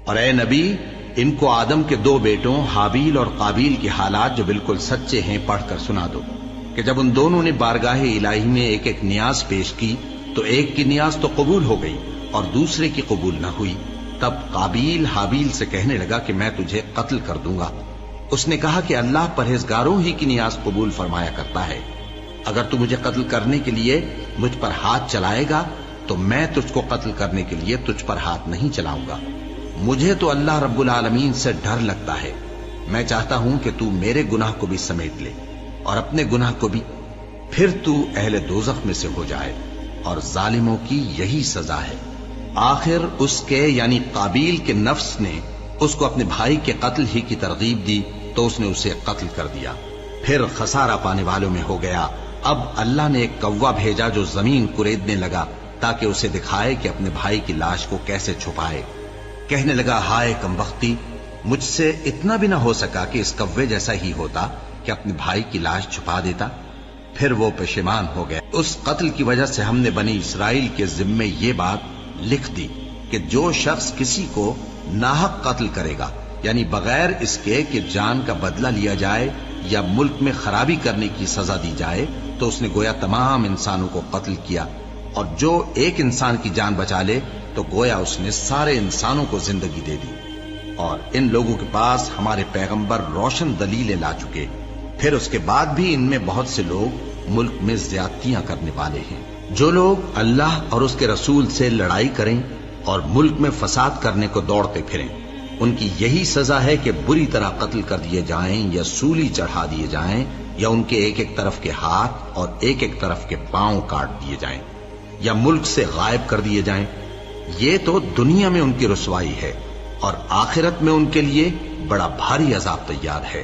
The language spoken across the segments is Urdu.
اور اے نبی، ان کو آدم کے دو بیٹوں حابیل اور قابیل کے حالات جو بالکل سچے ہیں پڑھ کر سنا دو کہ جب ان دونوں نے بارگاہ الہی میں ایک ایک نیاز پیش کی تو ایک کی نیاز تو قبول ہو گئی اور دوسرے کی قبول نہ ہوئی۔ تب قابیل حابیل سے کہنے لگا کہ میں تجھے قتل کر دوں گا۔ اس نے کہا کہ اللہ پرہیزگاروں ہی کی نیاز قبول فرمایا کرتا ہے، اگر تو مجھے قتل کرنے کے لیے مجھ پر ہاتھ چلائے گا تو میں تجھ کو قتل کرنے کے لیے تجھ پر ہاتھ نہیں چلاؤں گا۔ مجھے تو اللہ رب العالمین سے ڈر لگتا ہے، میں چاہتا ہوں کہ تو میرے گناہ کو بھی سمیٹ لے اور اپنے گناہ کو بھی، پھر تو اہل دوزخ میں سے ہو جائے، اور ظالموں کی یہی سزا ہے۔ آخر اس کے یعنی قابیل کے نفس نے اس کو اپنے بھائی کے قتل ہی کی ترغیب دی تو اس نے اسے قتل کر دیا، پھر خسارہ پانے والوں میں ہو گیا۔ اب اللہ نے ایک کوا بھیجا جو زمین کریدنے لگا تاکہ اسے دکھائے کہ اپنے بھائی کی لاش کو کیسے چھپائے۔ کہنے لگا، ہائے کمبختی، مجھ سے اتنا بھی نہ ہو سکا کہ اس کوے جیسا ہی ہوتا کہ اپنے بھائی کی لاش چھپا دیتا۔ پھر وہ پشیمان ہو گیا۔ اس قتل کی وجہ سے ہم نے بنی اسرائیل کے ذمے یہ بات لکھ دی کہ جو شخص کسی کو ناحق قتل کرے گا، یعنی بغیر اس کے کہ جان کا بدلہ لیا جائے یا ملک میں خرابی کرنے کی سزا دی جائے، تو اس نے گویا تمام انسانوں کو قتل کیا، اور جو ایک انسان کی جان بچا لے تو گویا اس نے سارے انسانوں کو زندگی دے دی۔ اور ان لوگوں کے پاس ہمارے پیغمبر روشن دلیلیں لا چکے، پھر اس کے بعد بھی ان میں بہت سے لوگ ملک میں زیادتیاں کرنے والے ہیں۔ جو لوگ اللہ اور اس کے رسول سے لڑائی کریں اور ملک میں فساد کرنے کو دوڑتے پھریں، ان کی یہی سزا ہے کہ بری طرح قتل کر دیے جائیں یا سولی چڑھا دیے جائیں، یا ان کے ایک ایک طرف کے ہاتھ اور ایک ایک طرف کے پاؤں کاٹ دیے جائیں، یا ملک سے غائب کر دیے جائیں۔ یہ تو دنیا میں ان کی رسوائی ہے، اور آخرت میں ان کے لیے بڑا بھاری عذاب تیار ہے۔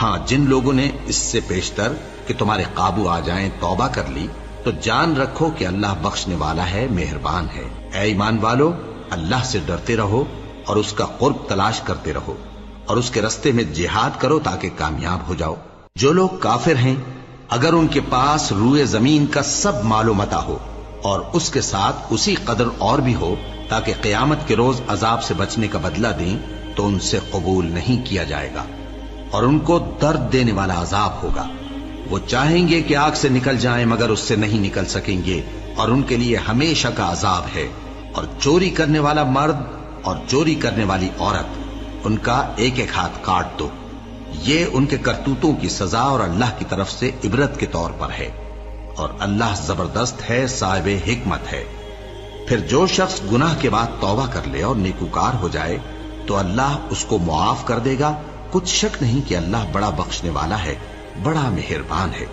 ہاں، جن لوگوں نے اس سے پیشتر کہ تمہارے قابو آ جائیں توبہ کر لی تو جان رکھو کہ اللہ بخشنے والا ہے، مہربان ہے۔ اے ایمان والو، اللہ سے ڈرتے رہو اور اس کا قرب تلاش کرتے رہو، اور اس کے رستے میں جہاد کرو تاکہ کامیاب ہو جاؤ۔ جو لوگ کافر ہیں، اگر ان کے پاس روئے زمین کا سب مال و متاع ہو اور اس کے ساتھ اسی قدر اور بھی ہو تاکہ قیامت کے روز عذاب سے بچنے کا بدلہ دیں، تو ان سے قبول نہیں کیا جائے گا، اور ان کو درد دینے والا عذاب ہوگا۔ وہ چاہیں گے کہ آگ سے نکل جائیں مگر اس سے نہیں نکل سکیں گے، اور ان کے لیے ہمیشہ کا عذاب ہے۔ اور چوری کرنے والا مرد اور چوری کرنے والی عورت، ان کا ایک ایک ہاتھ کاٹ دو۔ یہ ان کے کرتوتوں کی سزا اور اللہ کی طرف سے عبرت کے طور پر ہے، اور اللہ زبردست ہے، صاحب حکمت ہے۔ پھر جو شخص گناہ کے بعد توبہ کر لے اور نیکوکار ہو جائے تو اللہ اس کو معاف کر دے گا۔ کچھ شک نہیں کہ اللہ بڑا بخشنے والا ہے، بڑا مہربان ہے۔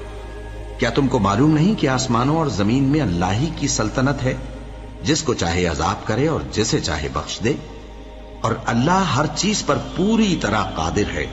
کیا تم کو معلوم نہیں کہ آسمانوں اور زمین میں اللہ ہی کی سلطنت ہے، جس کو چاہے عذاب کرے اور جسے چاہے بخش دے، اور اللہ ہر چیز پر پوری طرح قادر ہے۔